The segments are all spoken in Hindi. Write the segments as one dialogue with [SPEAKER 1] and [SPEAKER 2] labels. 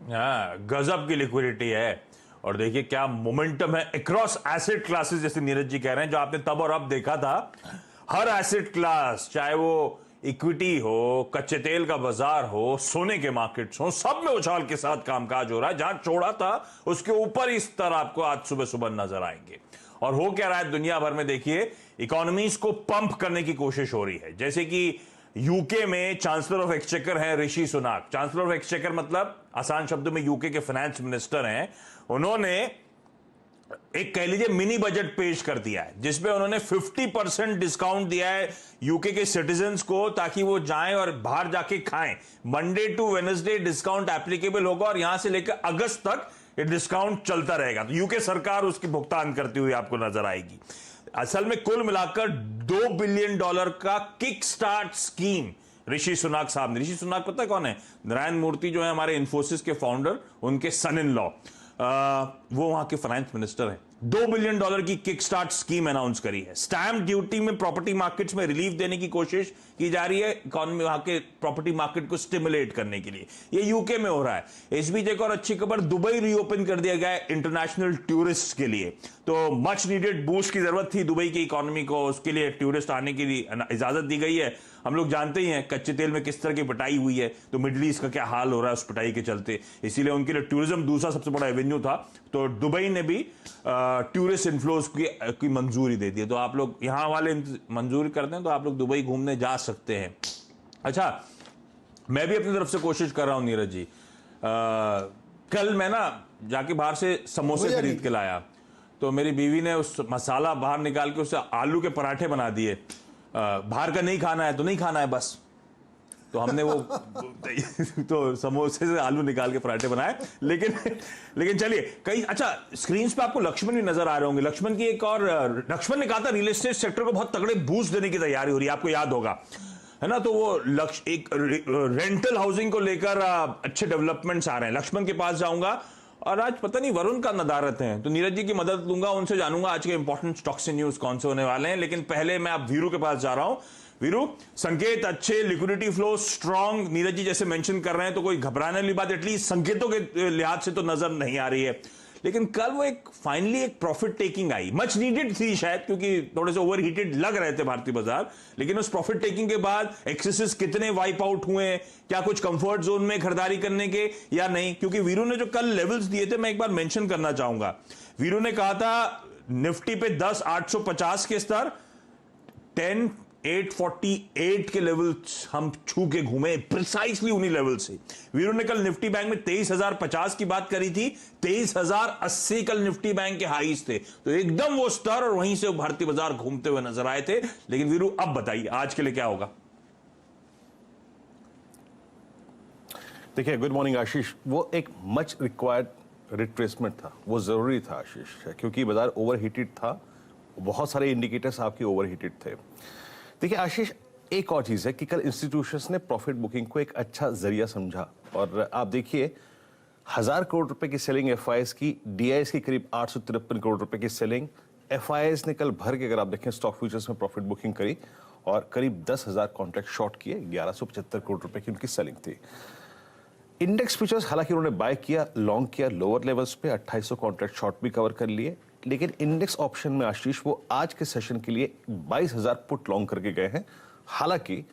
[SPEAKER 1] हाँ, गजब की लिक्विडिटी है। और देखिए क्या मोमेंटम है अक्रॉस एसेट क्लासेस, जैसे नीरज जी कह रहे हैं, जो आपने तब और अब देखा था। हर एसेट क्लास, चाहे वो इक्विटी हो, कच्चे तेल का बाजार हो, सोने के मार्केट्स हो, सब में उछाल के साथ कामकाज हो रहा है। जहां छोड़ा था उसके ऊपर ही स्तर आपको आज सुबह सुबह नजर आएंगे। और हो क्या रहा है दुनिया भर में, देखिए इकोनॉमीज को पंप करने की कोशिश हो रही है। जैसे कि यूके में चांसलर ऑफ एक्सचेकर है ऋषि सुनाक। चांसलर ऑफ एक्सचेकर मतलब आसान शब्दों में यूके के फाइनेंस मिनिस्टर हैं। उन्होंने एक कह लीजिए मिनी बजट पेश कर दिया है, जिसमें उन्होंने 50% डिस्काउंट दिया है यूके के सिटीजन्स को, ताकि वो जाएं और बाहर जाके खाएं। Monday to Wednesday discount applicable होगा और यहां से लेकर अगस्त तक ये डिस्काउंट चलता रहेगा। तो यूके सरकार उसकी भुगतान करती हुई आपको नजर आएगी। असल में कुल मिलाकर $2 बिलियन का किक स्टार्ट स्कीम ऋषि सुनाक साहब ने। ऋषि सुनाक पता है कौन है? नारायण मूर्ति जो है हमारे इन्फोसिस के फाउंडर, उनके सन इन लॉ, वो वहां के फाइनेंस मिनिस्टर हैं। $2 बिलियन की किक स्टार्ट स्कीम अनाउंस करी है। स्टैंप ड्यूटी में प्रॉपर्टी मार्केट्स में रिलीफ देने की कोशिश की जा रही है, इकोनॉमी वहां के प्रॉपर्टी मार्केट को स्टिमुलेट करने के लिए। ये यूके में हो रहा है। इस बीच एक और अच्छी खबर, दुबई रीओपन कर दिया गया है इंटरनेशनल टूरिस्ट के लिए। तो मच नीडेड बूस्ट की जरूरत थी दुबई की इकोनॉमी को, उसके लिए टूरिस्ट आने की इजाजत दी गई है। हम लोग जानते ही हैं कच्चे तेल में किस तरह की पिटाई हुई है, तो मिडिल ईस्ट का क्या हाल हो रहा है उस पिटाई के चलते। इसीलिए उनके लिए टूरिज्म दूसरा सबसे बड़ा एवेन्यू था। तो दुबई ने भी टूरिस्ट इन्फ्लोज की मंजूरी दे दी है। तो आप लोग यहां वाले मंजूरी करते हैं तो आप लोग दुबई घूमने जा सकते हैं। अच्छा, मैं भी अपनी तरफ से कोशिश कर रहा हूं नीरज जी। कल मैं ना जाके बाहर से समोसे खरीद के लाया, तो मेरी बीवी ने उस मसाला बाहर निकाल के उससे आलू के पराठे बना दिए। बाहर का नहीं खाना है तो नहीं खाना है बस। तो हमने वो तो समोसे से आलू निकाल के पराठे बनाए। लेकिन चलिए कई, अच्छा स्क्रीन पे आपको लक्ष्मण भी नजर आ रहे होंगे। लक्ष्मण की एक और, लक्ष्मण ने कहा था रियल एस्टेट सेक्टर को बहुत तगड़े बूस्ट देने की तैयारी हो रही है, आपको याद होगा, है ना। तो वो लक्ष्य एक रेंटल हाउसिंग को लेकर अच्छे डेवलपमेंट्स आ रहे हैं। लक्ष्मण के पास जाऊंगा और आज पता नहीं वरुण का नदारत है, तो नीरज जी की मदद लूंगा, उनसे जानूंगा आज के इंपॉर्टेंट स्टॉक्स से न्यूज कौन से होने वाले हैं। लेकिन पहले मैं अब वीरू के पास जा रहा हूं। वीरू, संकेत अच्छे, liquidity flow strong, Neeraj ji जैसे मेंशन कर रहे हैं, तो कोई घबराने वाली बात एटलीस्ट संकेतों के लिहाज से तो नजर नहीं आ रही है। लेकिन कल वो एक फाइनली एक profit taking I, much needed थी शायद, क्योंकि थोड़े से ओवरहीटेड लग रहे थे भारतीय बाजार। लेकिन उस प्रॉफिट टेकिंग के बाद एक्सेसेस कितने वाइप आउट हुए, क्या कुछ कंफर्ट जोन में खरीदारी करने के या नहीं? क्योंकि वीरू ने जो कल लेवल्स दिए थे, मैं एक बार मेंशन करना चाहूंगा। वीरू ने कहा था निफ्टी पे 10,850 के स्तर, 10,848 के लेवल हम छू के घूमे, प्रिसाइसली उन्हीं लेवल से। वीरू ने कल निफ्टी बैंक में 23,050 की बात करी थी, 23,080 कल निफ्टी बैंक के हाईज थे। तो एकदम वो स्तर और वहीं से भारतीय बाजार घूमते हुए नजर आए थे। लेकिन वीरू अब बताइए आज के लिए क्या होगा?
[SPEAKER 2] देखिए, गुड मॉर्निंग आशीष। वो एक मच रिक्वायर्ड रिट्रेसमेंट था, वो जरूरी था आशीष, क्योंकि बाजार ओवरहीटेड था। बहुत सारे इंडिकेटर्स आपके ओवरहीटेड थे। देखिए आशीष, एक और चीज है कि कल इंस्टीट्यूशंस ने प्रॉफिट बुकिंग को एक अच्छा जरिया समझा। और आप देखिए 1,000 करोड़ रुपए की सेलिंग एफआईएस की, डीआईएस की करीब 853 करोड़ रुपए की सेलिंग। एफआईएस ने कल भर के, अगर आप देखें, स्टॉक फ्यूचर्स में प्रॉफिट बुकिंग करी और करीब 10,000 कॉन्ट्रैक्ट शॉर्ट किए, 1175 करोड़ रुपए की उनकी सेलिंग थी। इंडेक्स फ्यूचर्स हालांकि उन्होंने बाय किया, लॉन्ग किया लोअर लेवल्स पे, 2800 कॉन्ट्रैक्ट शॉर्ट भी कवर कर लिए। लेकिन इंडेक्स ऑप्शन में आशीष वो आज के सेशन के लिए 22,000 पुट लॉन्ग करके गए हैं, हालांकि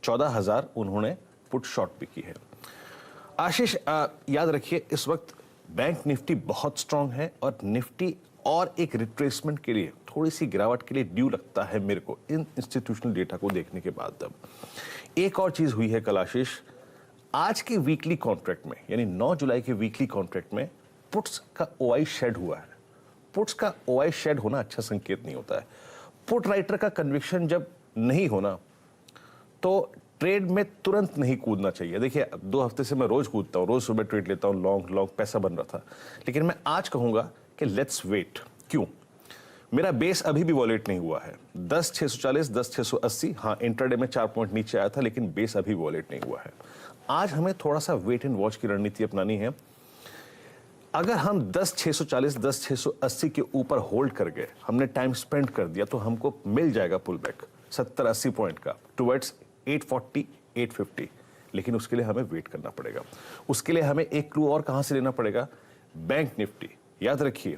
[SPEAKER 2] 14,000 उन्होंने पुट शॉर्ट भी की है। आशीष, याद रखिए इस वक्त बैंक निफ्टी बहुत स्ट्रांग है और निफ्टी और एक रिट्रेसमेंट के लिए, थोड़ी सी गिरावट के लिए ड्यू लगता है मेरे को इन इंस्टीट्यूशनल डेटा को देखने के बाद। अब एक और चीज हुई है कल आशीष, आज के वीकली कॉन्ट्रैक्ट में, यानी 9 जुलाई के वीकली कॉन्ट्रैक्ट में पुट्स का ओआई शेड हुआ है। पुट्स का ओआई शेड होना अच्छा संकेत नहीं होता है। पुट राइटर का कन्विक्शन जब नहीं होना तो ट्रेड में तुरंत नहीं कूदना चाहिए। देखिए 2 हफ्ते से मैं रोज कूदता हूं, रोज सुबह ट्रेड लेता हूं, लॉन्ग पैसा बन रहा था। लेकिन मैं आज कहूंगा कि लेट्स वेट। क्यों? मेरा बेस अभी भी वॉलेट नहीं हुआ है, 10,640, 10,680। हाँ, इंट्राडे में 4 पॉइंट नीचे आया था, लेकिन बेस अभी वॉलेट नहीं हुआ है। आज हमें थोड़ा सा वेट एंड वॉच की रणनीति अपनानी है। अगर हम 10,640, 10,680 के ऊपर होल्ड कर गए, हमने टाइम स्पेंड कर दिया, तो हमको मिल जाएगा पुल बैक 70-80 पॉइंट का टुवर्ड्स 840, 850। लेकिन उसके लिए हमें वेट करना पड़ेगा। उसके लिए हमें एक क्लू और कहां से लेना पड़ेगा, बैंक निफ्टी। याद रखिए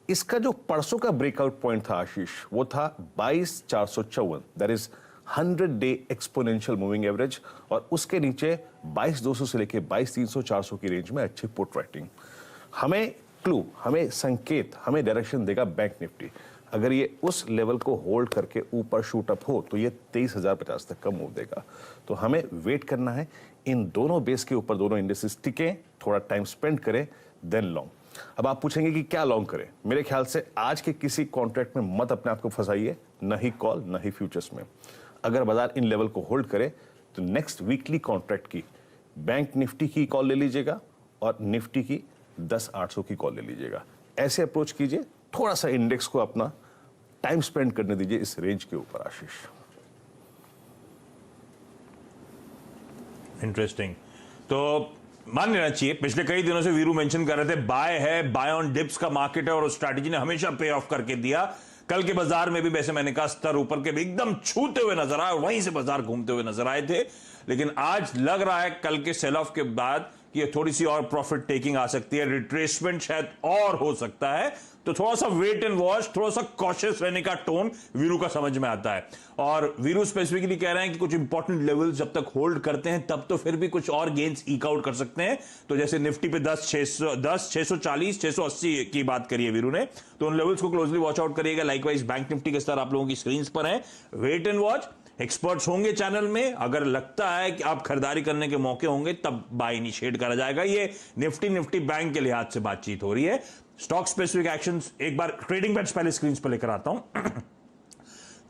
[SPEAKER 2] इसका जो परसों का ब्रेकआउट पॉइंट था आशीष, वो था 22,454, that is 100 day exponential moving average, और उसके नीचे 22,200 से लेके 22,300 400 की रेंज में अच्छी पुट राइटिंग। हमें क्लू, हमें संकेत, हमें डायरेक्शन देगा बैंक निफ्टी। अगर ये उस लेवल को होल्ड करके ऊपर शूट अप हो तो ये 23,050 तक का मूव देगा। तो हमें वेट करना है, इन दोनों बेस के ऊपर दोनों इंडेक्सेस टिके, थोड़ा टाइम स्पेंड करें, देन लॉन्ग। अब आप पूछेंगे कि क्या लॉन्ग करें। मेरे ख्याल से आज के किसी कॉन्ट्रैक्ट में मत अपने आप को फंसाइए, न ही कॉल न ही फ्यूचर्स में। अगर बाजार इन लेवल को होल्ड करे तो नेक्स्ट वीकली कॉन्ट्रैक्ट की बैंक निफ्टी की कॉल ले लीजिएगा और निफ्टी की 10,800 की कॉल ले लीजिएगा। ऐसे अप्रोच कीजिए, थोड़ा सा इंडेक्स को अपना टाइम स्पेंड करने दीजिए इस रेंज के ऊपर आशीष।
[SPEAKER 1] इंटरेस्टिंग। तो मान लेना चाहिए, पिछले कई दिनों से वीरू मेंशन कर रहे थे बाय है, बाय ऑन डिप्स का मार्केट है, और उस स्ट्रैटेजी ने हमेशा पे ऑफ करके दिया। कल के बाजार में भी वैसे मैंने कहा स्तर ऊपर के भी एकदम छूते हुए नजर आए, वहीं से बाजार घूमते हुए नजर आए थे। लेकिन आज लग रहा है कल के सेल ऑफ के बाद कि ये थोड़ी सी और प्रॉफिट टेकिंग आ सकती है, रिट्रेसमेंट शायद और हो सकता है। तो थोड़ा सा वेट एंड वॉच, थोड़ा सा कॉशियस रहने का टोन वीरू का समझ में आता है। और वीरू स्पेसिफिकली कह रहे हैं कि कुछ इंपॉर्टेंट लेवल्स जब तक होल्ड करते हैं तब तो फिर भी कुछ और गेन्स ईक आउट कर सकते हैं। तो जैसे निफ्टी पे 640, 680 की बात करिए वीरू ने, तो उन लेवल्स को क्लोजली वॉच आउट करिएगा। लाइकवाइज बैंक निफ्टी के स्तर आप लोगों की स्क्रीन पर है। वेट एंड वॉच, एक्सपर्ट्स होंगे चैनल में, अगर लगता है कि आप खरीदारी करने के मौके होंगे तब बाय इनिशिएट करा जाएगा। ये निफ्टी बैंक के लिहाज से बातचीत हो रही है। स्टॉक स्पेसिफिक एक्शंस एक बार ट्रेडिंग बेट्स पहले स्क्रीन पर लेकर आता हूं।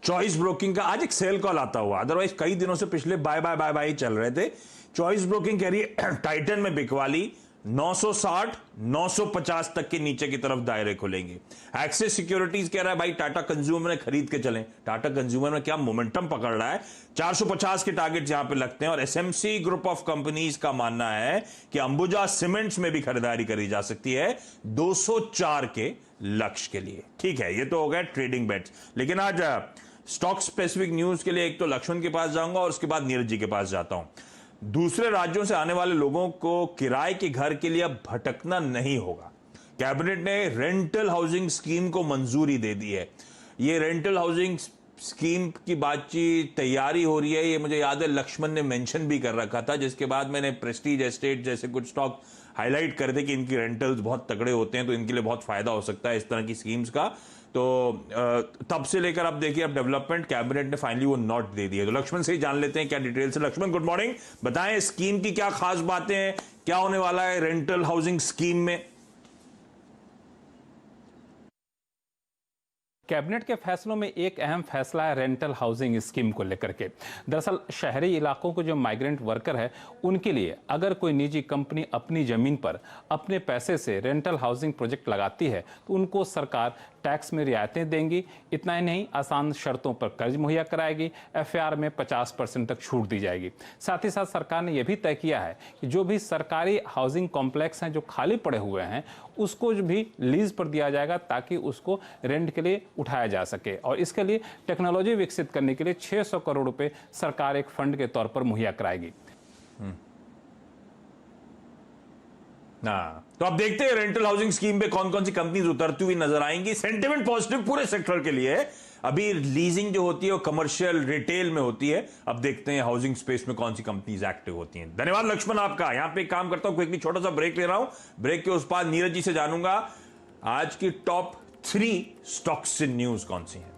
[SPEAKER 1] चॉइस ब्रोकिंग का आज एक सेल कॉल आता हुआ, अदरवाइज कई दिनों से पिछले बाय बाय बाय बाय चल रहे थे। चॉइस ब्रोकिंग कह रही है टाइटन में बिकवाली 960 950 तक के नीचे की तरफ दायरे खुलेंगे। एक्सिस सिक्योरिटीज कह रहा है भाई टाटा कंज्यूमर में खरीद के चलें। टाटा कंज्यूमर में क्या मोमेंटम पकड़ रहा है, 450 के टारगेट यहां पे लगते हैं। और एसएमसी ग्रुप ऑफ कंपनीज का मानना है कि अंबुजा सीमेंट्स में भी खरीदारी करी जा सकती है 204 के लक्ष्य के लिए। ठीक है, ये तो हो गया ट्रेडिंग बेट्स। लेकिन आज स्टॉक स्पेसिफिक न्यूज के लिए एक तो लक्ष्मण के पास जाऊंगा और उसके बाद नीरज जी के पास जाता हूं। दूसरे राज्यों से आने वाले लोगों को किराए के घर के लिए अब भटकना नहीं होगा। कैबिनेट ने रेंटल हाउसिंग स्कीम को मंजूरी दे दी है। ये रेंटल हाउसिंग स्कीम की बातचीत तैयारी हो रही है, ये मुझे याद है लक्ष्मण ने मेंशन भी कर रखा था, जिसके बाद मैंने प्रेस्टीज एस्टेट जैसे कुछ स्टॉक हाईलाइट कर थे कि इनकी रेंटल्स बहुत तगड़े होते हैं, तो इनके लिए बहुत फायदा हो सकता है इस तरह की स्कीम्स का। तो तब से लेकर अब देखिए अब डेवलपमेंट, कैबिनेट ने फाइनली वो नोट दे दिया। तो लक्ष्मण से ही जान लेते हैं क्या डिटेल से। लक्ष्मण गुड मॉर्निंग, बताएं स्कीम की क्या खास बातें हैं, क्या होने वाला है रेंटल हाउसिंग स्कीम में।
[SPEAKER 3] कैबिनेट के फैसलों में एक अहम फैसला है रेंटल हाउसिंग स्कीम को लेकर के। दरअसल शहरी इलाकों को जो माइग्रेंट वर्कर है उनके लिए अगर कोई निजी कंपनी अपनी ज़मीन पर अपने पैसे से रेंटल हाउसिंग प्रोजेक्ट लगाती है तो उनको सरकार टैक्स में रियायतें देंगी। इतना ही नहीं, आसान शर्तों पर कर्ज मुहैया कराएगी, एफआर में 50% तक छूट दी जाएगी। साथ ही साथ सरकार ने यह भी तय किया है कि जो भी सरकारी हाउसिंग कॉम्प्लेक्स हैं जो खाली पड़े हुए हैं उसको भी लीज पर दिया जाएगा ताकि उसको रेंट के लिए उठाया जा सके। और इसके लिए टेक्नोलॉजी विकसित करने के लिए 600 करोड़ रुपए सरकार एक फंड के तौर पर मुहैया कराएगी।
[SPEAKER 1] तो अब देखते हैं रेंटल हाउसिंग स्कीम पे कौन कौन सी कंपनीज उतरती हुई नजर आएंगी। सेंटिमेंट पॉजिटिव पूरे सेक्टर के लिए है। अभी लीजिंग जो होती है वो कमर्शियल रिटेल में होती है, अब देखते हैं हाउसिंग स्पेस में कौन सी कंपनीज एक्टिव होती हैं। धन्यवाद लक्ष्मण आपका। यहां पे एक काम करता हूं, क्विकली छोटा सा ब्रेक ले रहा हूं। ब्रेक के उस बाद नीरज जी से जानूंगा आज की टॉप 3 स्टॉक्स इन न्यूज कौन सी है।